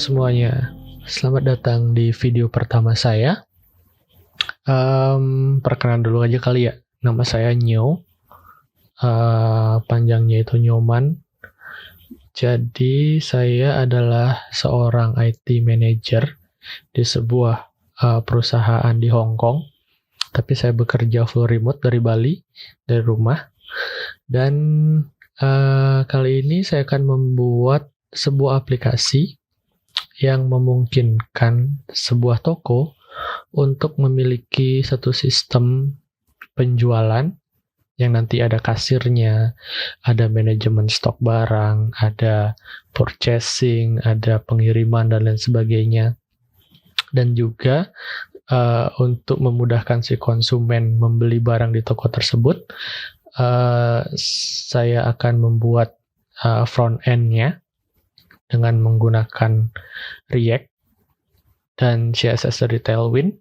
semuanya, selamat datang di video pertama saya. Perkenalan dulu aja kali ya, nama saya Nyo, panjangnya itu Nyoman. Jadi saya adalah seorang IT manager di sebuah perusahaan di Hong Kong, tapi saya bekerja full remote dari Bali, dari rumah. Dan kali ini saya akan membuat sebuah aplikasi yang memungkinkan sebuah toko untuk memiliki satu sistem penjualan yang nanti ada kasirnya, ada manajemen stok barang, ada purchasing, ada pengiriman, dan lain sebagainya. Dan juga untuk memudahkan si konsumen membeli barang di toko tersebut, saya akan membuat front end-nya dengan menggunakan React dan CSS dari Tailwind.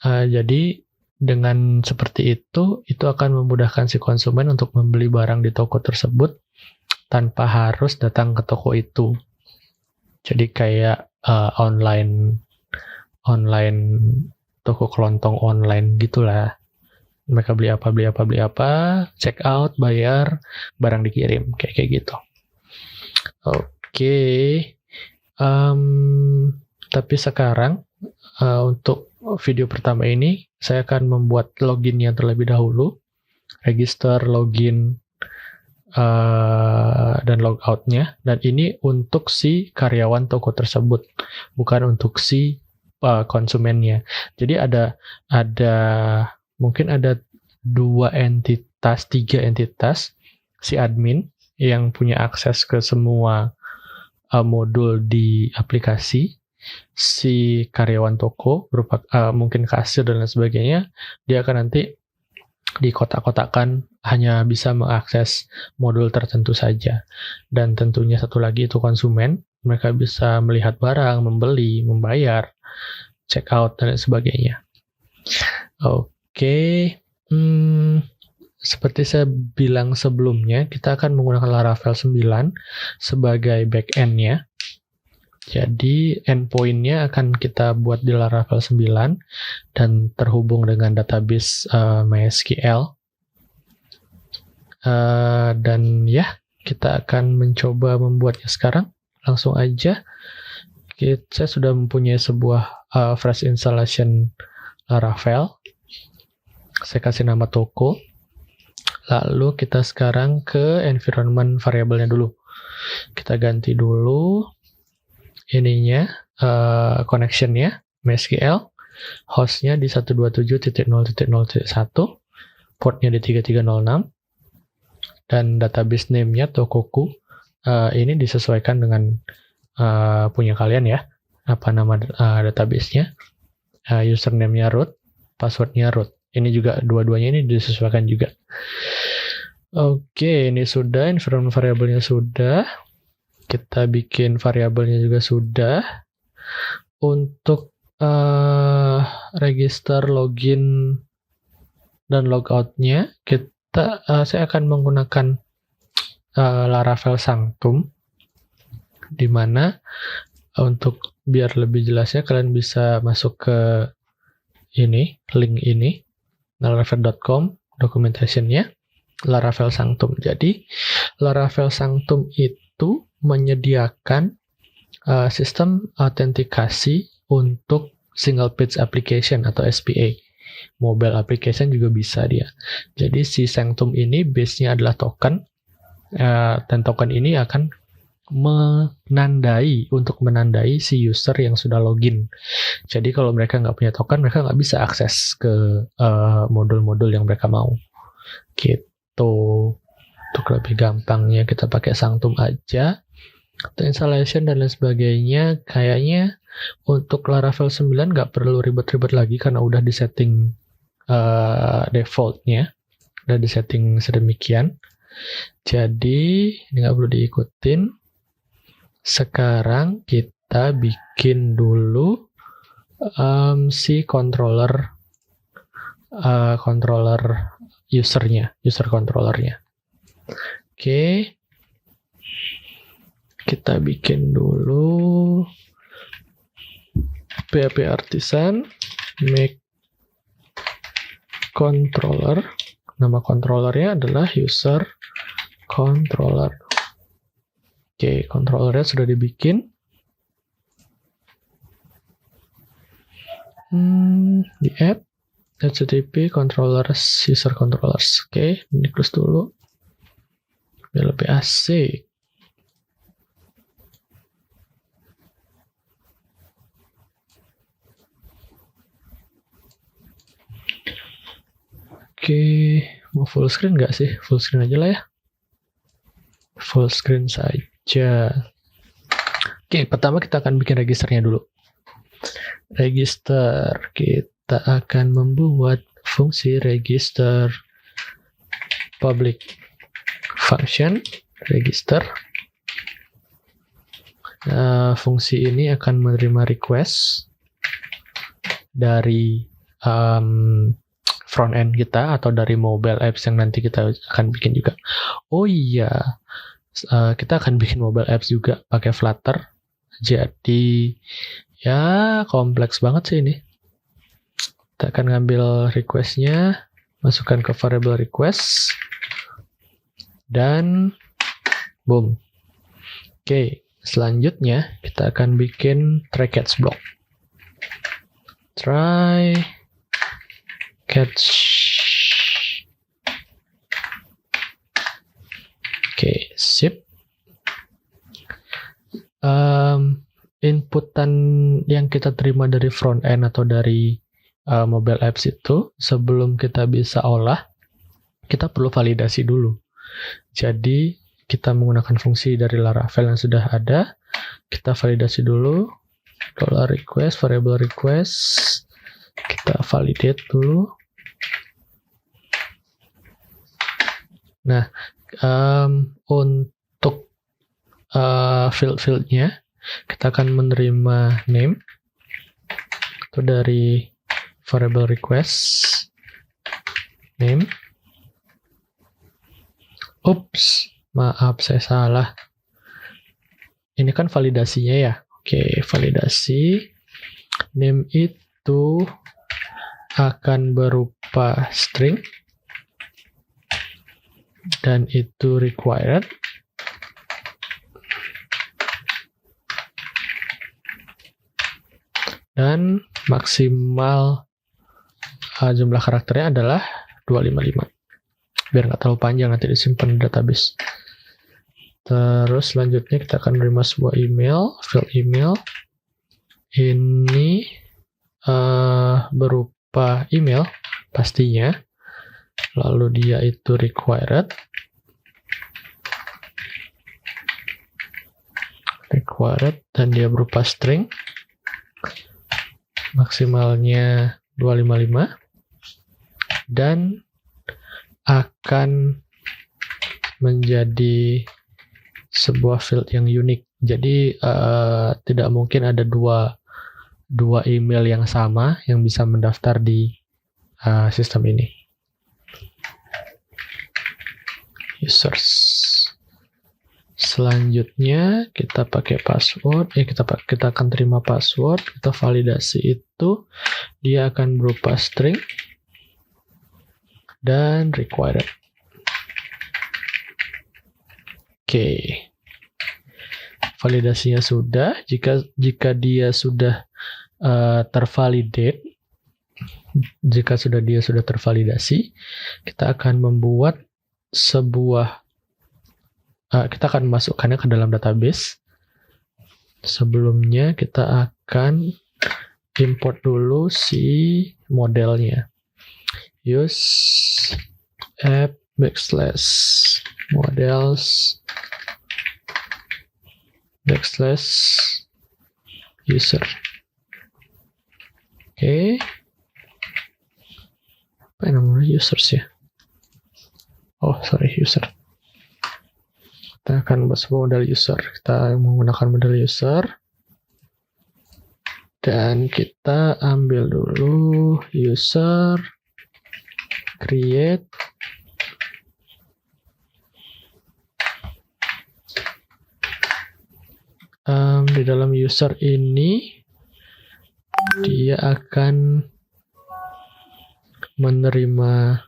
Jadi dengan seperti itu akan memudahkan si konsumen untuk membeli barang di toko tersebut tanpa harus datang ke toko itu. Jadi kayak online toko kelontong online gitulah. Mereka beli apa, check out, bayar, barang dikirim, kayak gitu. Oke. Tapi sekarang untuk video pertama ini saya akan membuat loginnya terlebih dahulu, register, login, dan logoutnya. Dan ini untuk si karyawan toko tersebut, bukan untuk si konsumennya. Jadi mungkin ada 3 entitas, si admin yang punya akses ke semua modul di aplikasi, si karyawan toko berupa mungkin kasir dan lain sebagainya. Dia akan nanti di kotak-kotakan hanya bisa mengakses modul tertentu saja. Dan tentunya satu lagi itu konsumen, mereka bisa melihat barang, membeli, membayar, check out dan lain sebagainya. Oke. Seperti saya bilang sebelumnya, kita akan menggunakan Laravel 9 sebagai backend-nya. Jadi endpoint-nya akan kita buat di Laravel 9 dan terhubung dengan database MySQL. Dan ya, kita akan mencoba membuatnya sekarang. Langsung aja. Saya sudah mempunyai sebuah fresh installation Laravel. Saya kasih nama toko. Lalu kita sekarang ke environment variable-nya dulu. Kita ganti dulu ininya, connection-nya, MySQL, host-nya di 127.0.0.1, port-nya di 3306, dan database name-nya Tokoku. Ini disesuaikan dengan punya kalian ya, apa nama database-nya, username-nya root, password-nya root. Ini juga dua-duanya ini disesuaikan juga. Oke, ini sudah, environment variable-nya sudah. Kita bikin variabelnya juga sudah. Untuk register, login, dan logout-nya, saya akan menggunakan Laravel Sanctum, di mana untuk biar lebih jelasnya kalian bisa masuk ke link ini, laravel.com, documentation-nya, Laravel Sanctum. Jadi, Laravel Sanctum itu menyediakan sistem autentikasi untuk single page application atau SPA. Mobile application juga bisa dia. Jadi si Sanctum ini base-nya adalah token, dan token ini akan menandai si user yang sudah login. Jadi kalau mereka nggak punya token, mereka nggak bisa akses ke modul-modul yang mereka mau. Gitu. Untuk lebih gampangnya kita pakai Sanctum aja. Untuk installation dan lain sebagainya, kayaknya untuk Laravel 9 nggak perlu ribet-ribet lagi karena udah disetting default-nya, udah disetting sedemikian. Jadi ini nggak perlu diikutin. Sekarang kita bikin dulu si controller user controllernya. Oke. Kita kita bikin dulu PHP Artisan make controller. Nama controllernya adalah user controller. Oke, controllernya sudah dibikin. Di app http controllers user controllers. Oke, ini close dulu biar lebih asik. Oke, mau full screen nggak sih? Full screen aja lah ya. Full screen saja. Oke, pertama kita akan bikin registernya dulu. Register, kita akan membuat fungsi register public function register. Fungsi ini akan menerima request dari front end kita atau dari mobile apps yang nanti kita akan bikin juga. Oh iya, kita akan bikin mobile apps juga pakai Flutter. Jadi ya kompleks banget sih ini. Kita akan ngambil request-nya, masukkan ke variable request, dan boom. Oke, selanjutnya kita akan bikin try catch block. Try catch. Oke, sip. Inputan yang kita terima dari front end atau dari mobile apps itu, sebelum kita bisa olah, kita perlu validasi dulu. Jadi kita menggunakan fungsi dari Laravel yang sudah ada. Kita validasi dulu. $request, variable request. Kita validate dulu. Nah, untuk field-fieldnya, kita akan menerima name itu dari variable request name. Ups, maaf saya salah. Ini kan validasinya ya. Oke, validasi. Name itu akan berupa string dan itu required. Dan maksimal jumlah karakternya adalah 255. Biar nggak terlalu panjang nanti disimpan di database. Terus selanjutnya kita akan menerima sebuah email, field email. Ini berupa email pastinya. Lalu dia itu required. Dan dia berupa string. Maksimalnya 255 dan akan menjadi sebuah field yang unik. Jadi tidak mungkin ada dua email yang sama yang bisa mendaftar di sistem ini. Users. Selanjutnya kita pakai password, kita akan terima password, kita validasi itu, dia akan berupa string dan required. Oke, validasinya sudah. Jika dia sudah tervalidate, jika dia sudah tervalidasi, kita akan membuat sebuah kita akan memasukkannya ke dalam database. Sebelumnya kita akan import dulu si modelnya. Use app /models /user. Oke. Apa namanya users ya? Oh, sorry, user. Kita akan buat sebuah model user. Kita menggunakan model user. Dan kita ambil dulu user, create, di dalam user ini dia akan menerima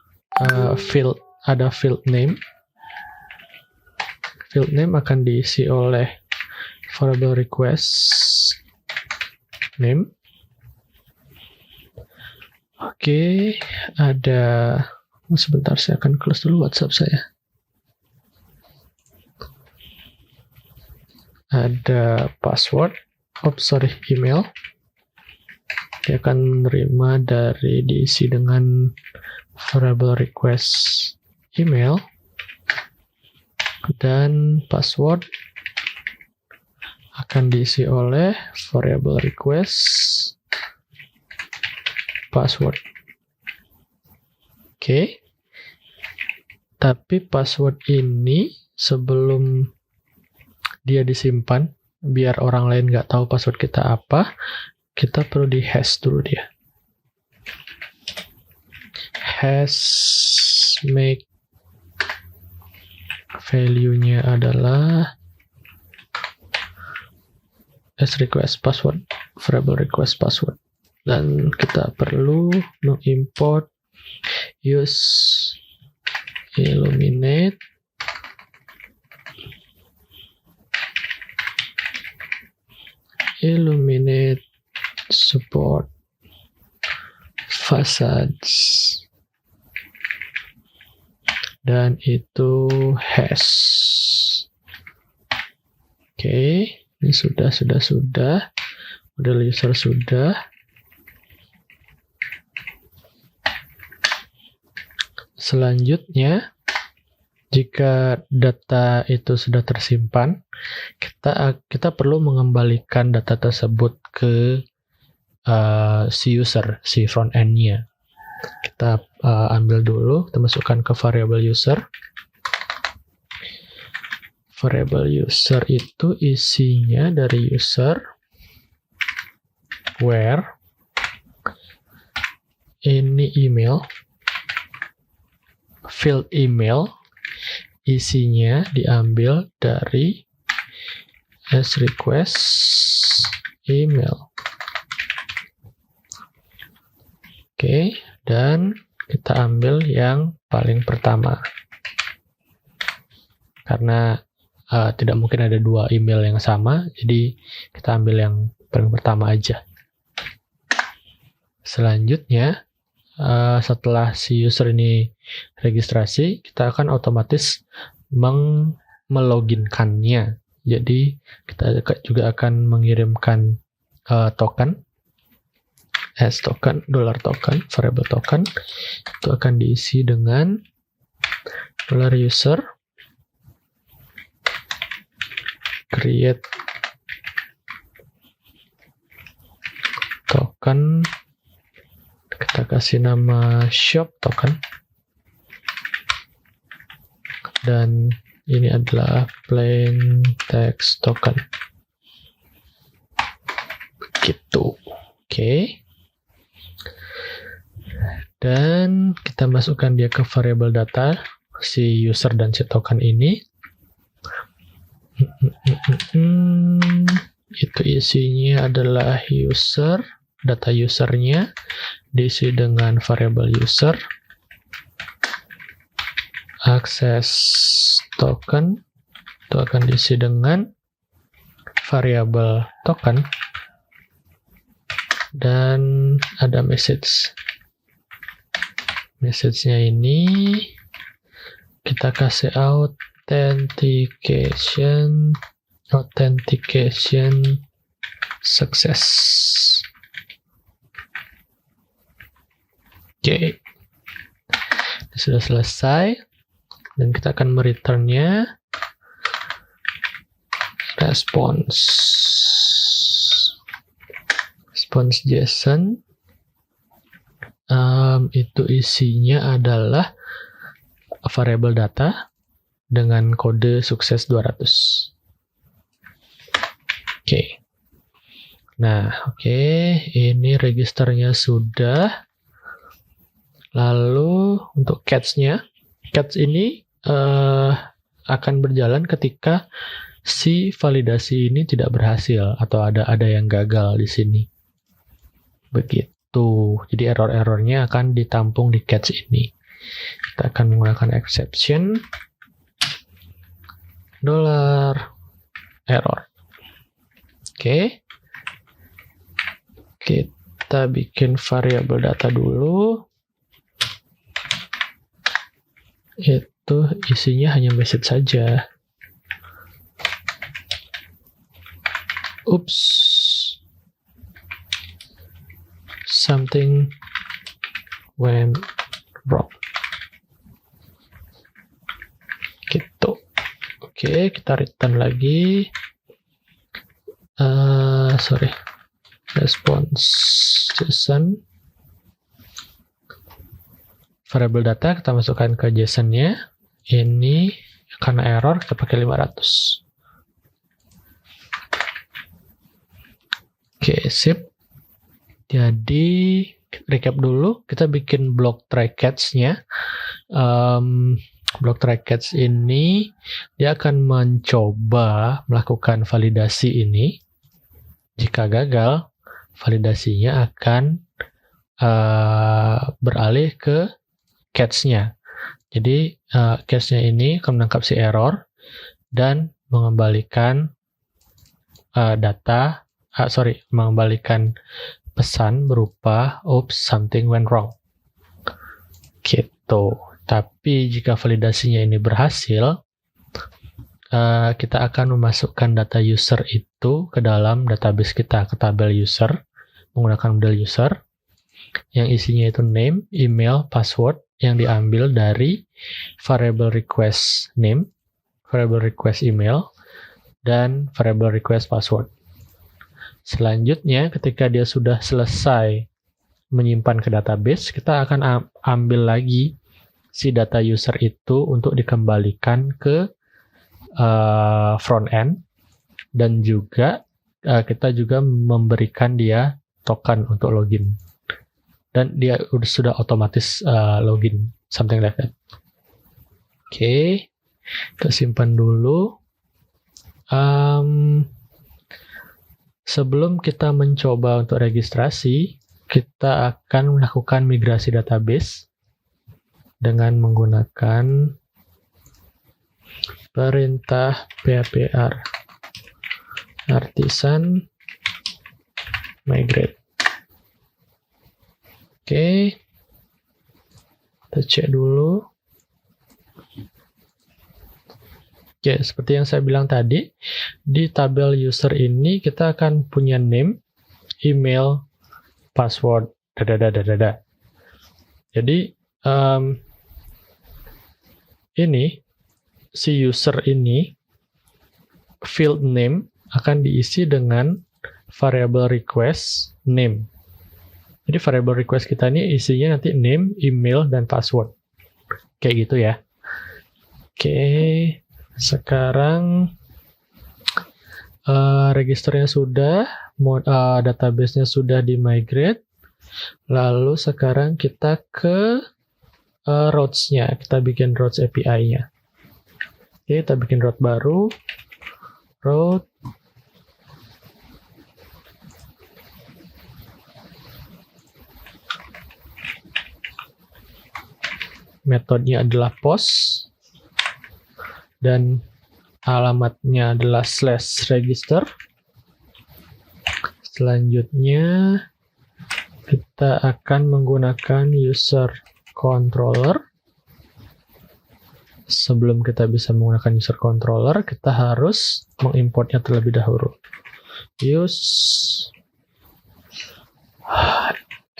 ada field name. Field name akan diisi oleh variable request name. Oke, sebentar saya akan close dulu WhatsApp saya. Ada password, email. Dia akan menerima diisi dengan variable request email, dan password akan diisi oleh variable request password. Oke. Tapi password ini sebelum dia disimpan, biar orang lain nggak tahu password kita apa, kita perlu di hash dulu dia. Hash make value-nya adalah hash request password, variable request password. Dan kita perlu mengimport use illuminate support facades, dan itu hash. Oke, ini sudah. Model user sudah. Selanjutnya, jika data itu sudah tersimpan, kita perlu mengembalikan data tersebut ke si user, si front end-nya. Kita ambil dulu, kita masukkan ke variable user. Variable user itu isinya dari user where ini email, field email isinya diambil dari as request email. Oke, dan kita ambil yang paling pertama. Karena tidak mungkin ada dua email yang sama, jadi kita ambil yang paling pertama aja. Selanjutnya, setelah si user ini registrasi, kita akan otomatis meloginkannya. Jadi kita juga akan mengirimkan token, as token, $token, variable token. Itu akan diisi dengan $user create token. Kita kasih nama shop token, dan ini adalah plain text token. Begitu. Oke. Dan kita masukkan dia ke variable data, si user dan si token ini. Itu isinya adalah user, data usernya diisi dengan variable user, access token itu akan diisi dengan variable token, dan ada message. Message-nya ini kita kasih authentication success. Oke. Sudah selesai, dan kita akan mereturnnya response JSON. Itu isinya adalah variable data dengan kode sukses 200. Oke. Nah, ini registernya sudah. Lalu untuk catch ini akan berjalan ketika si validasi ini tidak berhasil atau ada yang gagal di sini. Begitu. Jadi error-errornya akan ditampung di catch ini. Kita akan menggunakan exception $error. Oke. Kita bikin variabel data dulu. Itu isinya hanya message saja. Oops. Something went wrong. Gitu. Oke, kita return lagi. Response JSON. Variabel data kita masukkan ke JSON-nya. Ini karena error kita pakai 500. Oke, sip. Jadi recap dulu, kita bikin block try catch-nya. Block try catch ini dia akan mencoba melakukan validasi ini. Jika gagal, validasinya akan beralih ke catch-nya. Jadi catch-nya ini akan menangkap si error dan mengembalikan mengembalikan pesan berupa oops, something went wrong. Gitu. Tapi jika validasinya ini berhasil, kita akan memasukkan data user itu ke dalam database kita, ke tabel user, menggunakan model user, yang isinya itu name, email, password, yang diambil dari variable request name, variable request email, dan variable request password. Selanjutnya, ketika dia sudah selesai menyimpan ke database, kita akan ambil lagi si data user itu untuk dikembalikan ke front end, dan juga kita juga memberikan dia token untuk login, dan dia sudah otomatis login, something like that. Oke, kita simpan dulu. Sebelum kita mencoba untuk registrasi, kita akan melakukan migrasi database dengan menggunakan perintah phpr artisan migrate. Oke, kita cek dulu. Oke, seperti yang saya bilang tadi, di tabel user ini kita akan punya name, email, password, dadadadadada. Jadi, ini, si user ini, field name akan diisi dengan variable request name. Jadi, variable request kita ini isinya nanti name, email, dan password. Kayak gitu ya. Oke. Sekarang registernya sudah, database-nya sudah di-migrate. Lalu sekarang kita ke routes-nya. Kita bikin routes API-nya. Oke, kita bikin route baru. Route. Metodenya adalah post. Dan alamatnya adalah /register. Selanjutnya kita akan menggunakan user controller. Sebelum kita bisa menggunakan user controller, kita harus mengimportnya terlebih dahulu. Use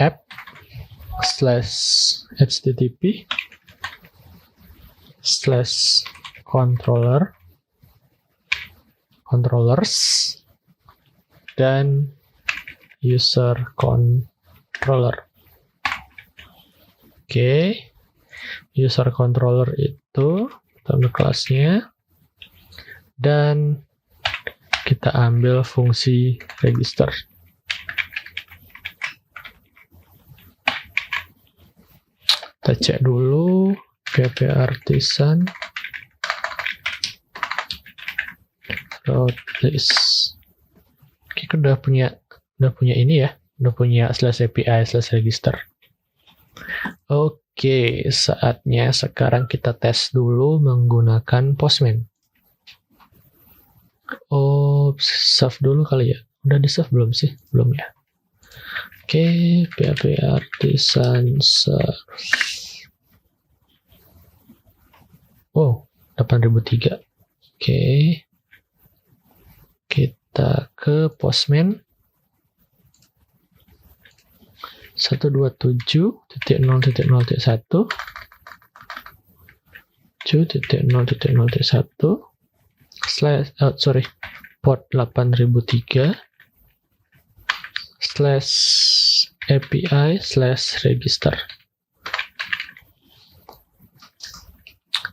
app/http/controllers dan user controller. Oke, user controller itu kita kelasnya, dan kita ambil fungsi register. Kita cek dulu php artisan route list. Kita udah punya ini ya, udah punya /API/register. Oke, saatnya sekarang kita tes dulu menggunakan Postman. Save dulu kali ya. Udah di save belum sih? Belum ya. Oke, PHP Artisan Serve. 8003. Oke. Kita ke Postman. 127.0.0.1 7.0.0.1 port 8003 /API/register.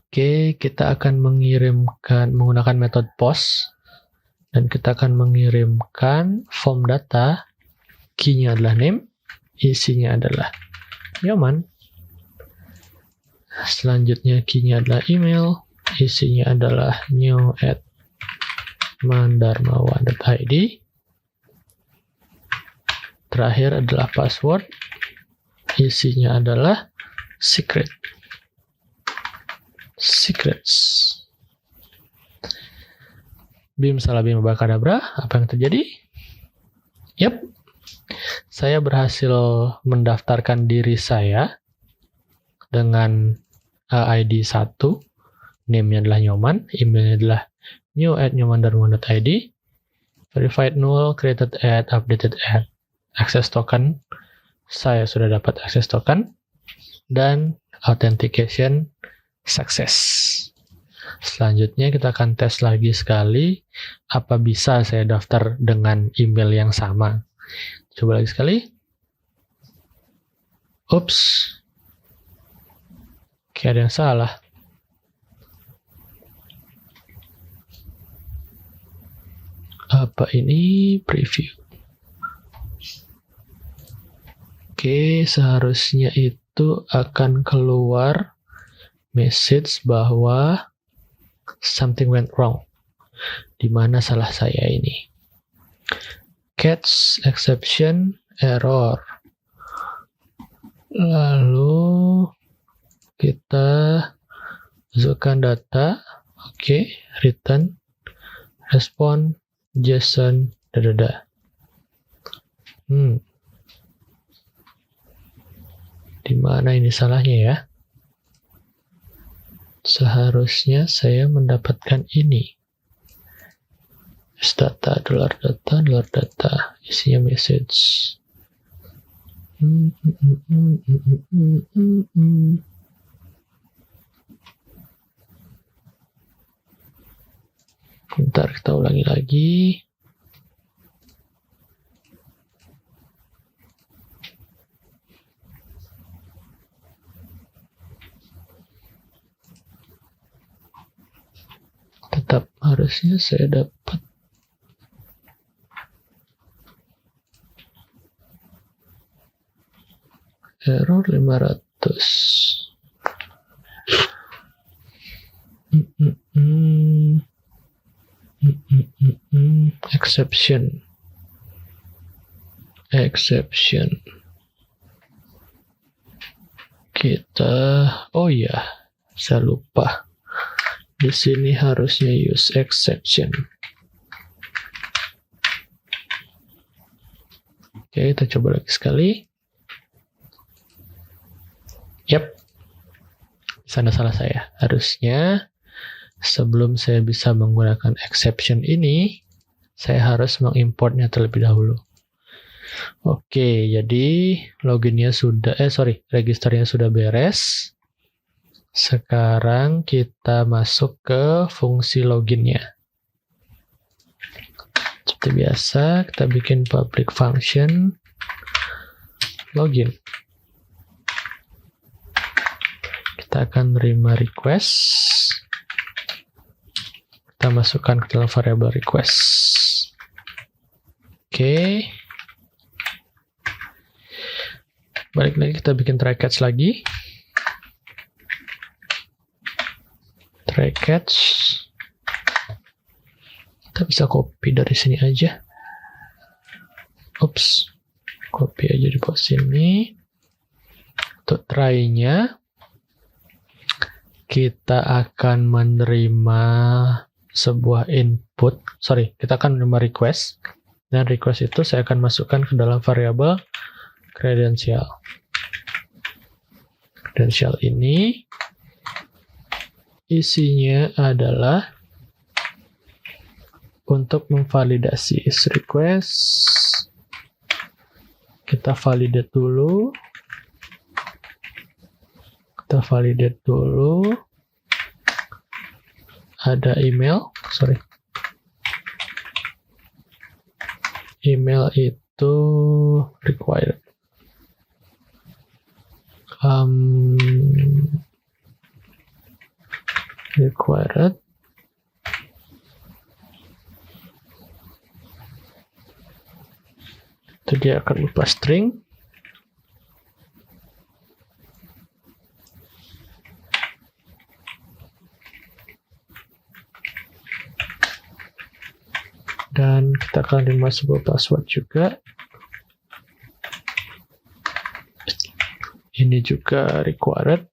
Oke, kita akan mengirimkan menggunakan metode post dan kita akan mengirimkan form data. Key-nya adalah name, isinya adalah Nyoman. Selanjutnya key-nya adalah email, isinya adalah new@mandarmawan.id. Terakhir adalah password, isinya adalah secrets. Bim salah bim bakadabra, apa yang terjadi? Yap, saya berhasil mendaftarkan diri saya dengan ID 1, name-nya adalah Nyoman, email-nya adalah new@nyomandarmawan.id, verified null, created at, updated at, access token, saya sudah dapat access token, dan authentication success. Selanjutnya kita akan tes lagi sekali, apa bisa saya daftar dengan email yang sama. Coba lagi sekali. Ups. Oke, ada yang salah. Apa ini? Preview. Oke, seharusnya itu akan keluar message bahwa something went wrong. Di mana salah saya ini? Catch exception error. Lalu kita masukkan data. Oke, return, respond, JSON, Di mana ini salahnya ya? Seharusnya saya mendapatkan ini. Data, $data, isinya message. Bentar, kita ulangi lagi. Tetap harusnya saya dapat. Error 500. Exception. Kita, saya lupa. Di sini harusnya use exception. Oke, kita coba lagi sekali. Yap, sana salah saya. Harusnya sebelum saya bisa menggunakan exception ini, saya harus mengimportnya terlebih dahulu. Oke, jadi registernya sudah beres. Sekarang kita masuk ke fungsi loginnya. Seperti biasa, kita bikin public function login. Kita akan terima request. Kita masukkan ke dalam variable request. Oke. Balik lagi, kita bikin try catch lagi. Kita bisa copy dari sini aja. Copy aja di pos sini. Untuk try-nya, kita akan menerima sebuah input. Kita akan menerima request. Dan request itu saya akan masukkan ke dalam variabel credential. Credential ini isinya adalah untuk memvalidasi is request. Kita validate dulu. Ada email. Email itu required. Required. Itu dia akan berupa string. Dan kita akan terima sebuah password juga. Ini juga required.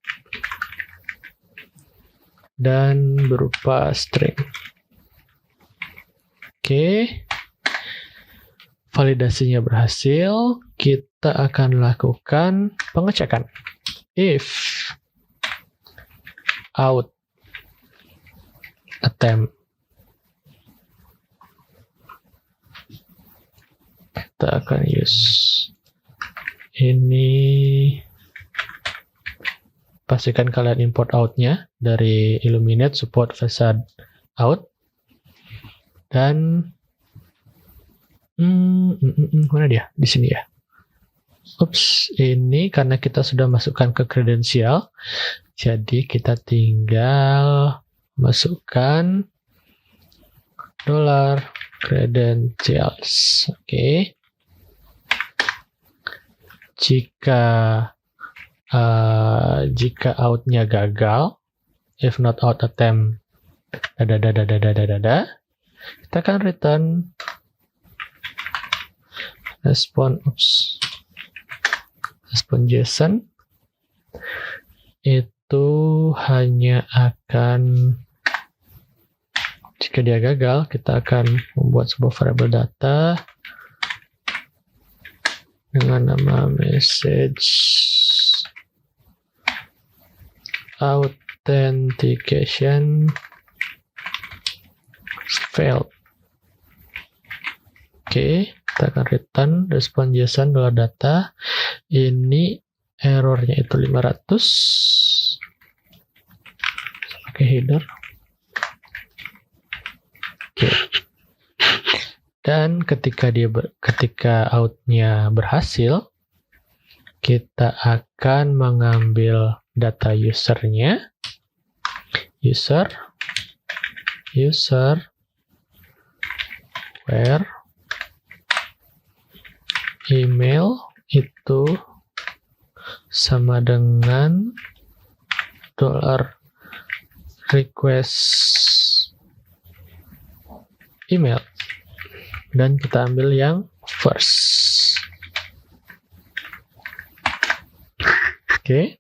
Dan berupa string. Oke. Validasinya berhasil. Kita akan lakukan pengecekan. If out attempt. Kita akan use ini. Pastikan kalian import out-nya dari Illuminate support facade out. Dan mana dia? Di sini ya. Ini karena kita sudah masukkan ke credential, jadi kita tinggal masukkan $credentials. Oke. Jika out-nya gagal, if not out attempt, kita akan return respon JSON. Itu hanya akan, jika dia gagal, kita akan membuat sebuah variabel data dengan nama message authentication failed. Oke, kita akan return respon JSON $data. Ini errornya itu 500. Oke, header. Oke. Dan ketika out-nya berhasil, kita akan mengambil data usernya. User where email itu sama dengan $request email, dan kita ambil yang first. Oke.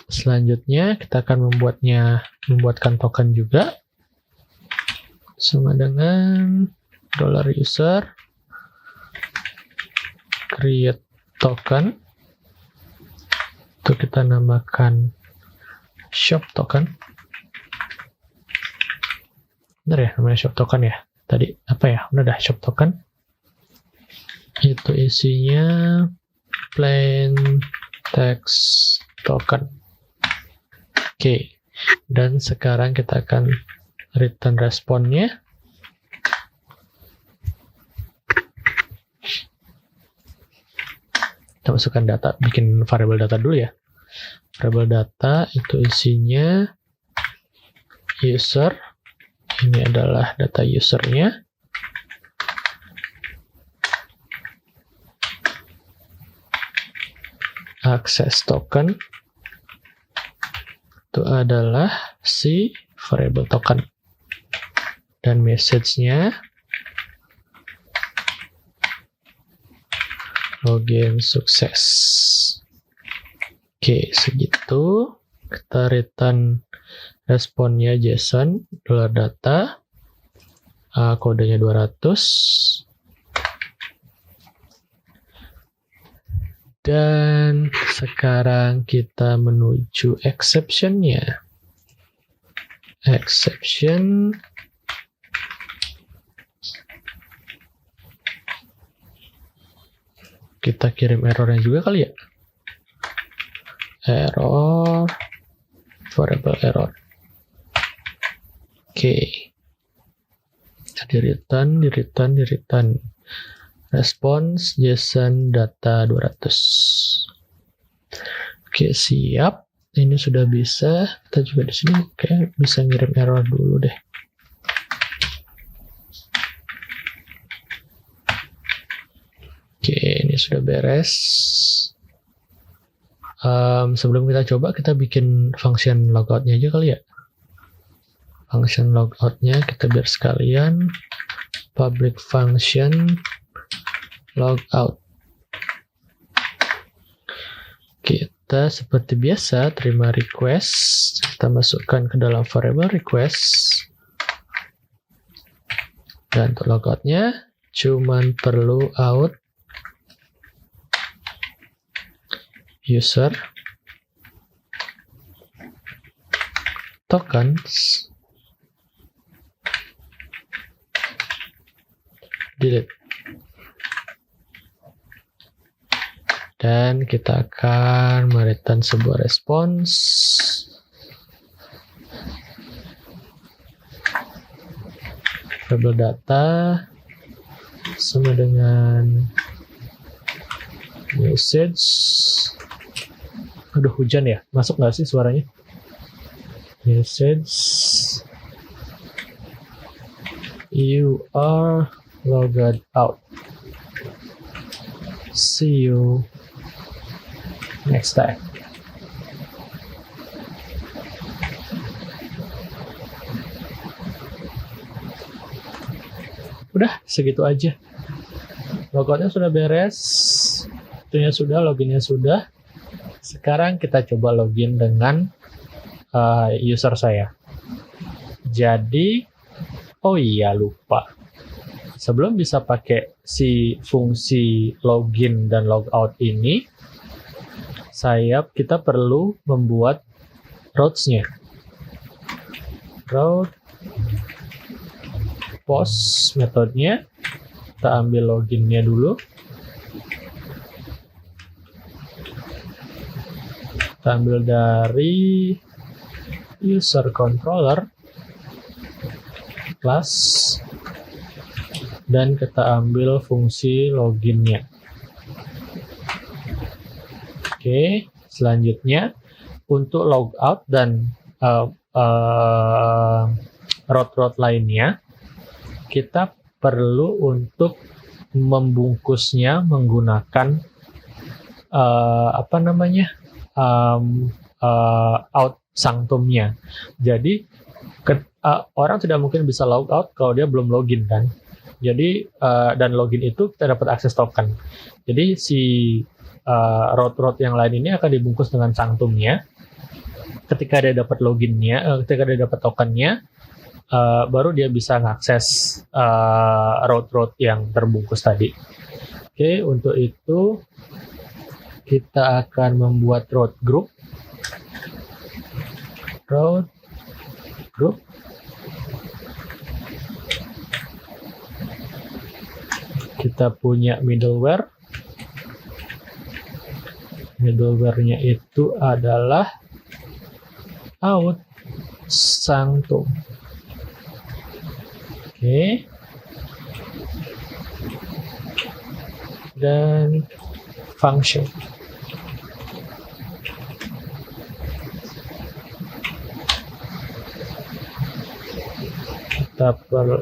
Selanjutnya kita akan membuatkan token juga sama dengan $user create token. Itu kita namakan shop token. Benar ya namanya shop token ya? Tadi apa ya? Udah shop token. Itu isinya plain text token. Oke. Dan sekarang kita akan return responnya. Kita masukkan data, bikin variabel data dulu ya. Variabel data itu isinya user. Ini adalah data usernya. Access token itu adalah si variable token. dan message-nya login sukses. Oke, segitu. Kita return responnya JSON $data, kodenya 200. Dan sekarang kita menuju exception-nya. Exception kita kirim errornya juga kali ya. Error, variable error. Oke. Di return. Response JSON data 200. Oke, siap. Ini sudah bisa. Kita juga di sini kayak bisa ngirim error dulu deh. Oke, ini sudah beres. Sebelum kita coba, kita bikin function logout-nya aja kali ya. Function logout-nya kita biar sekalian. Public function logout. Kita seperti biasa terima request, kita masukkan ke dalam variable request, dan untuk logoutnya cuman perlu out user tokens delete. Dan kita akan mereturn sebuah respons. Variable data sama dengan message. Aduh, hujan ya? Masuk nggak sih suaranya? Message. You are logged out. See you next time. Udah, segitu aja. Logoutnya sudah beres, itunya sudah, loginnya sudah. Sekarang kita coba login dengan user saya. Jadi, oh iya lupa. Sebelum bisa pakai si fungsi login dan logout ini, kita perlu membuat routes-nya. Route post metodenya, kita ambil login-nya dulu. Kita ambil dari user controller class dan kita ambil fungsi login-nya. Oke, selanjutnya untuk logout dan route lainnya, kita perlu untuk membungkusnya menggunakan out sanctum-nya. Jadi orang tidak mungkin bisa logout kalau dia belum login kan. Jadi dan login itu kita dapat akses token. Jadi si route yang lain ini akan dibungkus dengan sanctum-nya. Ketika dia dapat loginnya, ketika dia dapat tokennya, baru dia bisa mengakses route yang terbungkus tadi. Oke, untuk itu kita akan membuat route group. Kita punya middleware. Middleware-nya itu adalah out sanctum. Oke. Dan function.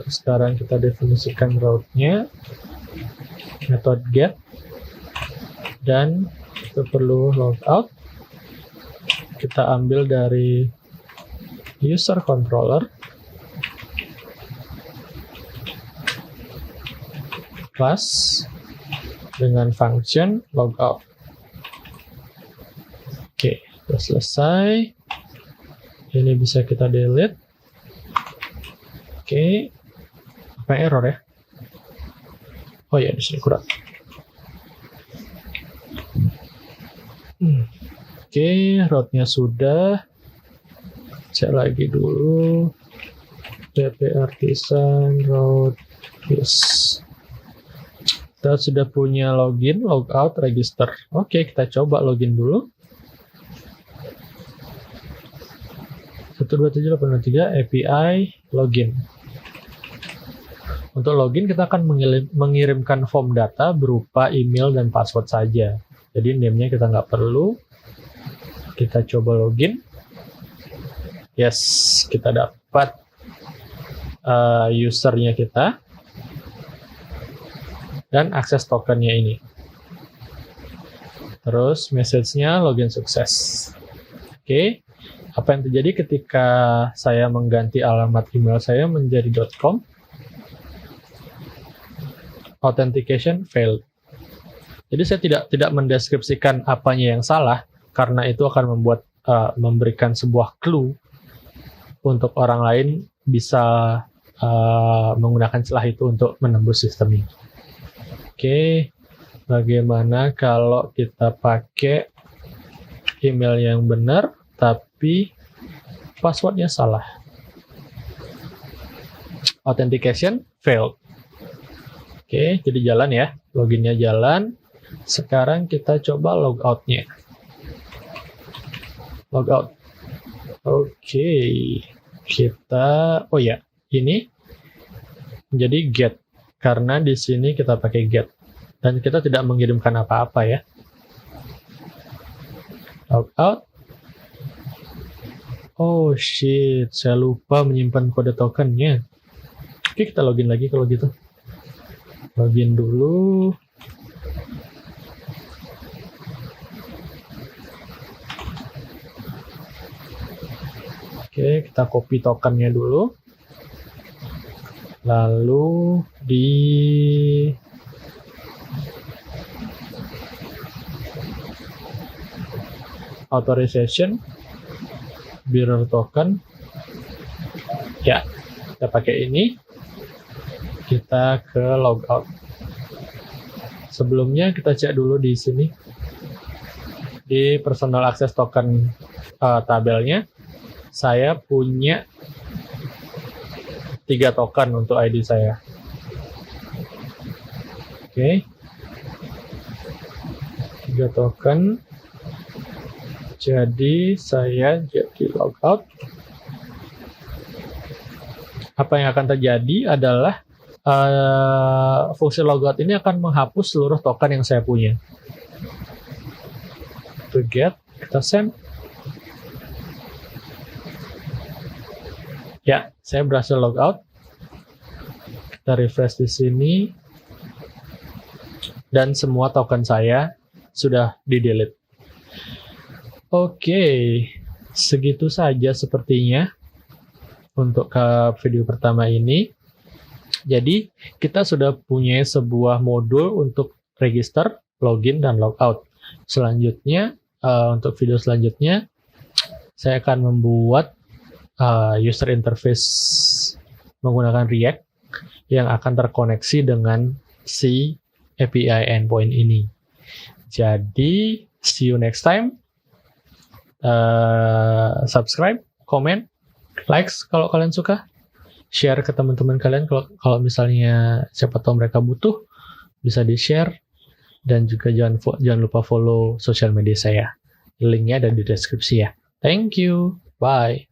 Sekarang kita definisikan route-nya, metode get, dan kita perlu logout. Kita ambil dari user controller class dengan function logout. Oke, sudah selesai. Ini bisa kita delete. Oke, apa error ya? Oh ya, di sini kurang. Oke, route-nya sudah. Cek lagi dulu. PP Artisan route. Yes. Kita sudah punya login, logout, register. Oke, kita coba login dulu. 127.8.3 API login. Untuk login kita akan mengirimkan form data berupa email dan password saja. Jadi name-nya kita nggak perlu. Kita coba login. Yes, kita dapat usernya kita. Dan akses tokennya ini. Terus message-nya login sukses. Oke. Apa yang terjadi ketika saya mengganti alamat email saya menjadi .com? Authentication failed. Jadi saya tidak mendeskripsikan apanya yang salah, karena itu akan memberikan sebuah clue untuk orang lain bisa menggunakan celah itu untuk menembus sistem ini. Oke, bagaimana kalau kita pakai email yang benar, tapi passwordnya salah? Authentication failed. Oke, jadi jalan ya. Loginnya jalan. Sekarang kita coba logout-nya. Logout. Oke. Kita, oh ya, ini menjadi get. Karena di sini kita pakai get. Dan kita tidak mengirimkan apa-apa ya. Logout. Oh shit, saya lupa menyimpan kode tokennya. Oke, kita login lagi kalau gitu. Login dulu. Oke, kita copy tokennya dulu. Lalu di authorization bearer token. Ya, kita pakai ini. Kita ke logout. Sebelumnya kita cek dulu di sini. Di personal access token tabelnya, saya punya 3 token untuk ID saya. Oke. 3 token. Jadi saya jadi logout. Apa yang akan terjadi adalah fungsi logout ini akan menghapus seluruh token yang saya punya. To get, kita send. Ya, saya berhasil logout. Kita refresh di sini. Dan semua token saya sudah di-delete. Oke, segitu saja sepertinya untuk ke video pertama ini. Jadi, kita sudah punya sebuah modul untuk register, login, dan logout. Selanjutnya, untuk video selanjutnya, saya akan membuat user interface menggunakan React yang akan terkoneksi dengan si API endpoint ini. Jadi, see you next time. Subscribe, comment, likes kalau kalian suka. Share ke teman-teman kalian kalau misalnya siapa tahu mereka butuh, bisa di-share. Dan juga jangan lupa follow sosial media saya. Linknya ada di deskripsi ya. Thank you. Bye.